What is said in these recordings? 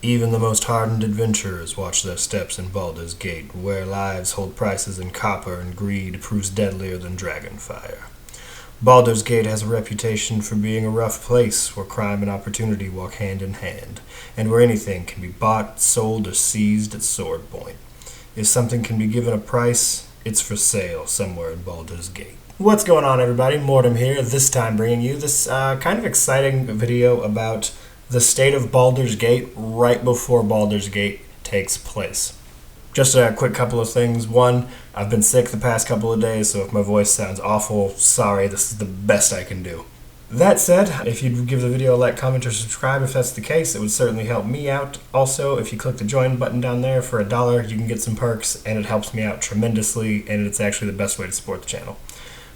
Even the most hardened adventurers watch their steps in Baldur's Gate, where lives hold prices in copper and greed proves deadlier than dragonfire. Baldur's Gate has a reputation for being a rough place where crime and opportunity walk hand in hand, and where anything can be bought, sold, or seized at sword point. If something can be given a price, it's for sale somewhere in Baldur's Gate. What's going on, everybody? Mortem here, this time bringing you this kind of exciting video about the state of Baldur's Gate right before Baldur's Gate takes place. Just a quick couple of things. One, I've been sick the past couple of days, so if my voice sounds awful, sorry, this is the best I can do. That said, if you'd give the video a like, comment, or subscribe if that's the case, it would certainly help me out. Also, if you click the join button down there for $1, you can get some perks, and it helps me out tremendously, and it's actually the best way to support the channel.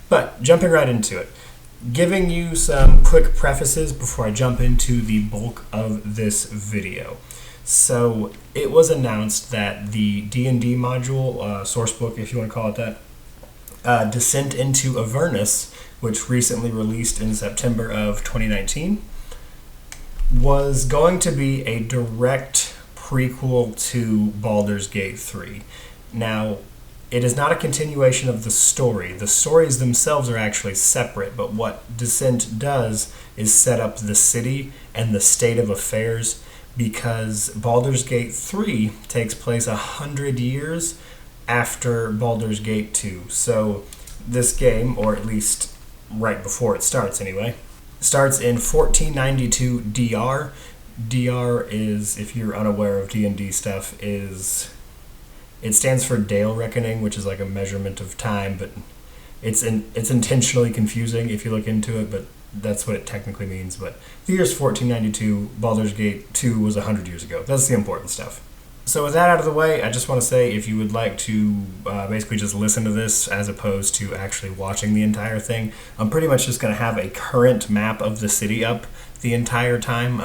But, jumping right into it. Giving you some quick prefaces before I jump into the bulk of this video. So, it was announced that the D&D module, sourcebook if you want to call it that, Descent into Avernus, which recently released in September of 2019, was going to be a direct prequel to Baldur's Gate 3. Now, it is not a continuation of the story. The stories themselves are actually separate, but what Descent does is set up the city and the state of affairs, because Baldur's Gate 3 takes place 100 years after Baldur's Gate 2. So this game, or at least right before it starts anyway, starts in 1492 DR. DR is, if you're unaware of D&D stuff, it stands for Dale Reckoning, which is like a measurement of time, but it's intentionally confusing if you look into it, but that's what it technically means. But the year's 1492, Baldur's Gate 2 was 100 years ago. That's the important stuff. So with that out of the way, I just want to say, if you would like to basically just listen to this as opposed to actually watching the entire thing, I'm pretty much just going to have a current map of the city up the entire time,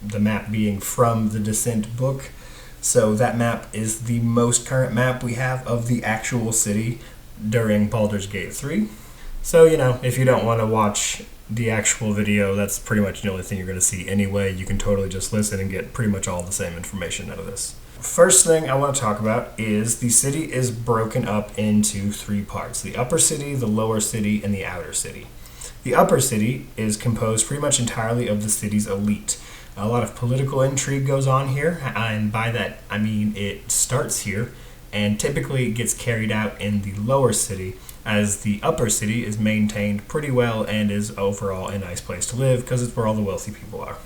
the map being from the Descent book. So that map is the most current map we have of the actual city during Baldur's Gate 3. So, if you don't want to watch the actual video, that's pretty much the only thing you're going to see anyway. You can totally just listen and get pretty much all the same information out of this. First thing I want to talk about is the city is broken up into three parts: the upper city, the lower city, and the outer city. The upper city is composed pretty much entirely of the city's elite. A lot of political intrigue goes on here, and by that I mean it starts here and typically gets carried out in the lower city, as the upper city is maintained pretty well and is overall a nice place to live because it's where all the wealthy people are.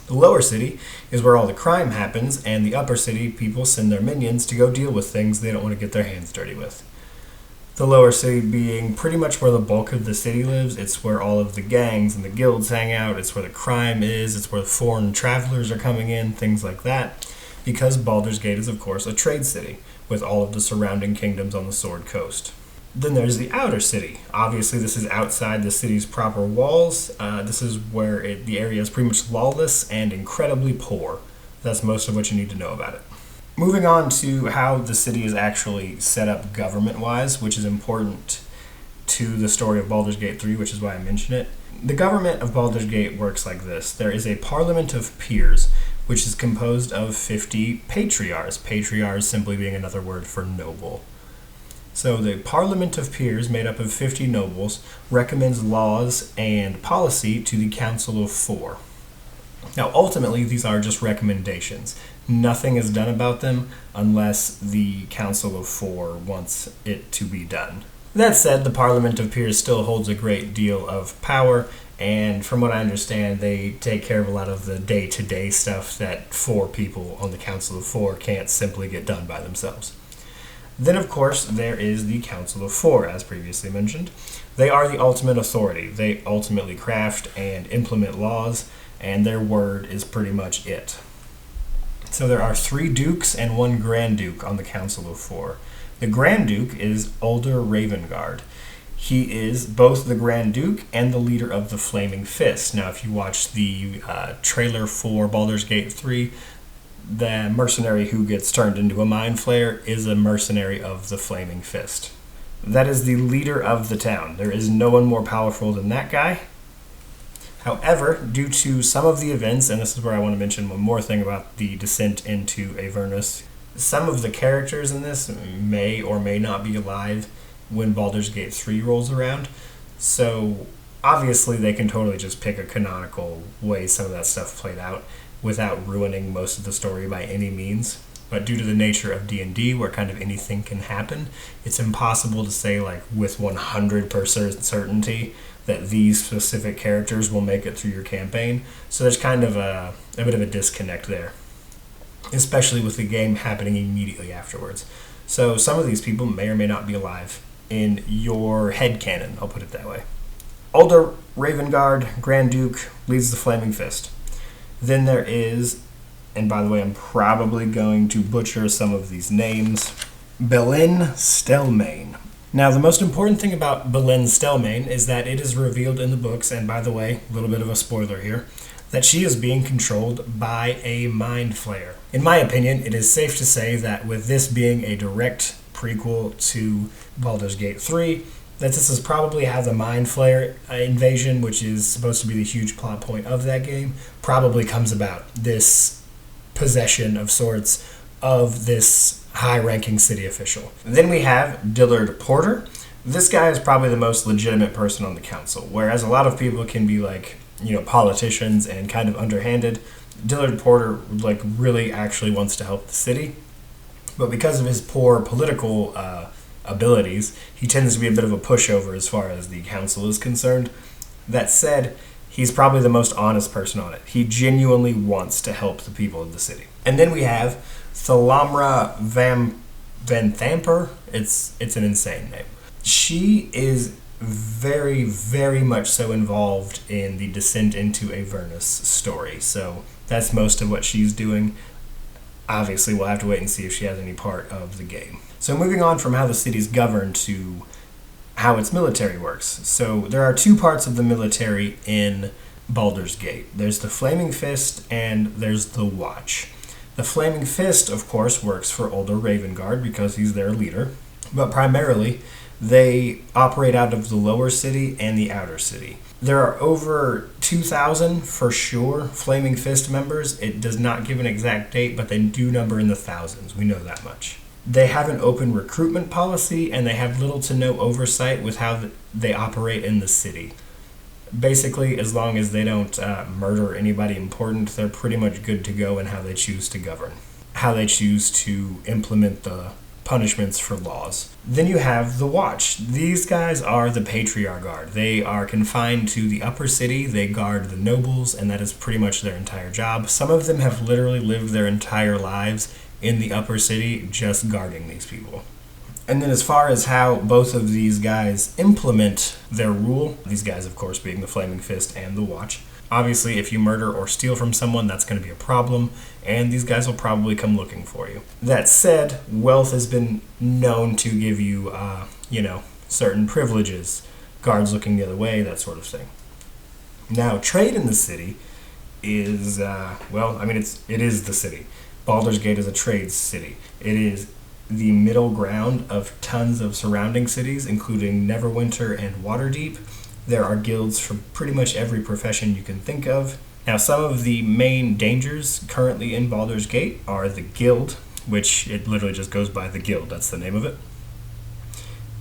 The lower city is where all the crime happens, and the upper city people send their minions to go deal with things they don't want to get their hands dirty with. The lower city being pretty much where the bulk of the city lives. It's where all of the gangs and the guilds hang out. It's where the crime is. It's where the foreign travelers are coming in, things like that. Because Baldur's Gate is, of course, a trade city with all of the surrounding kingdoms on the Sword Coast. Then there's the outer city. Obviously, this is outside the city's proper walls. This is where the area is pretty much lawless and incredibly poor. That's most of what you need to know about it. Moving on to how the city is actually set up government-wise, which is important to the story of Baldur's Gate 3, which is why I mention it. The government of Baldur's Gate works like this. There is a parliament of peers, which is composed of 50 patriarchs. Patriarchs simply being another word for noble. So the Parliament of Peers, made up of 50 nobles, recommends laws and policy to the Council of Four. Now, ultimately, these are just recommendations. Nothing is done about them unless the Council of Four wants it to be done. That said, the Parliament of Peers still holds a great deal of power, and from what I understand, they take care of a lot of the day-to-day stuff that four people on the Council of Four can't simply get done by themselves. Then, of course, there is the Council of Four, as previously mentioned. They are the ultimate authority. They ultimately craft and implement laws, and their word is pretty much it. So there are 3 dukes and 1 Grand Duke on the Council of Four. The Grand Duke is Baldur Ravengard. He is both the Grand Duke and the leader of the Flaming Fist. Now, if you watch the trailer for Baldur's Gate 3, the mercenary who gets turned into a mind flayer is a mercenary of the Flaming Fist. That is the leader of the town. There is no one more powerful than that guy. However, due to some of the events, and this is where I want to mention one more thing about the descent into Avernus, some of the characters in this may or may not be alive when Baldur's Gate 3 rolls around. So obviously they can totally just pick a canonical way some of that stuff played out without ruining most of the story by any means. But due to the nature of D&D, where kind of anything can happen, it's impossible to say like with 100% certainty that these specific characters will make it through your campaign. So there's kind of a bit of a disconnect there, especially with the game happening immediately afterwards. So some of these people may or may not be alive in your headcanon, I'll put it that way. Older Ravengard, Grand Duke, leads the Flaming Fist. Then there is, and by the way, I'm probably going to butcher some of these names, Belen Stelmane. Now, the most important thing about Belen Stelmane is that it is revealed in the books, and by the way, a little bit of a spoiler here, that she is being controlled by a Mind Flayer. In my opinion, it is safe to say that with this being a direct prequel to Baldur's Gate 3, that this is probably how the Mind Flayer invasion, which is supposed to be the huge plot point of that game, probably comes about. This possession of sorts of this high-ranking city official. Then we have Dillard Porter. This guy is probably the most legitimate person on the council, whereas a lot of people can be like, politicians and kind of underhanded. Dillard Porter really actually wants to help the city, but because of his poor political abilities, he tends to be a bit of a pushover as far as the council is concerned. That said, he's probably the most honest person on it. He genuinely wants to help the people of the city. And then we have Thalamra Van Thamper. It's an insane name. She is very, very much so involved in the descent into Avernus story. So that's most of what she's doing. Obviously, we'll have to wait and see if she has any part of the game. So moving on from how the city's governed to how its military works. So there are two parts of the military in Baldur's Gate. There's the Flaming Fist and there's the Watch. The Flaming Fist, of course, works for Older Ravengard because he's their leader, but primarily they operate out of the lower city and the outer city. There are over 2,000 for sure Flaming Fist members. It does not give an exact date, but they do number in the thousands. We know that much. They have an open recruitment policy, and they have little to no oversight with how they operate in the city. Basically, as long as they don't murder anybody important, they're pretty much good to go in how they choose to govern, how they choose to implement the punishments for laws. Then you have the Watch. These guys are the Patriarch Guard. They are confined to the upper city. They guard the nobles, and that is pretty much their entire job. Some of them have literally lived their entire lives in the upper city just guarding these people. And then as far as how both of these guys implement their rule, these guys of course being the Flaming Fist and the Watch, obviously if you murder or steal from someone, that's going to be a problem, and these guys will probably come looking for you. That said, wealth has been known to give you, certain privileges, guards looking the other way, that sort of thing. Now, trade in the city is, it is the city. Baldur's Gate is a trade city. It is the middle ground of tons of surrounding cities, including Neverwinter and Waterdeep. There are guilds for pretty much every profession you can think of. Now, some of the main dangers currently in Baldur's Gate are the Guild, which it literally just goes by the Guild. That's the name of it.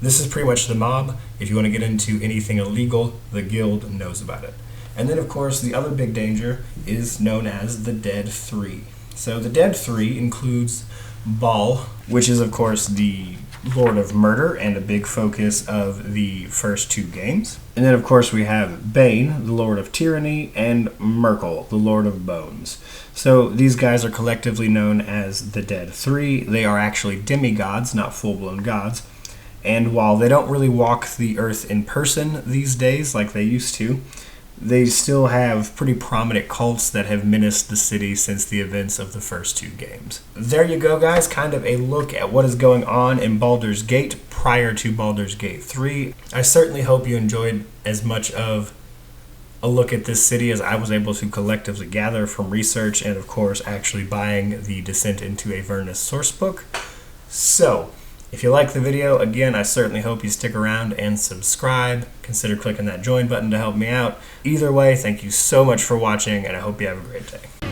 This is pretty much the mob. If you want to get into anything illegal, the Guild knows about it. And then, of course, the other big danger is known as the Dead Three. So the Dead Three includes Baal, which is, of course, the Lord of Murder and a big focus of the first two games. And then, of course, we have Bane, the Lord of Tyranny, and Myrkul, the Lord of Bones. So these guys are collectively known as the Dead Three. They are actually demigods, not full-blown gods. And while they don't really walk the earth in person these days like they used to, they still have pretty prominent cults that have menaced the city since the events of the first two games. There you go, guys. Kind of a look at what is going on in Baldur's Gate prior to Baldur's Gate 3. I certainly hope you enjoyed as much of a look at this city as I was able to collectively gather from research and, of course, actually buying the Descent into Avernus sourcebook. So, If you like the video, again, I certainly hope you stick around and subscribe. Consider clicking that join button to help me out. Either way, thank you so much for watching, and I hope you have a great day.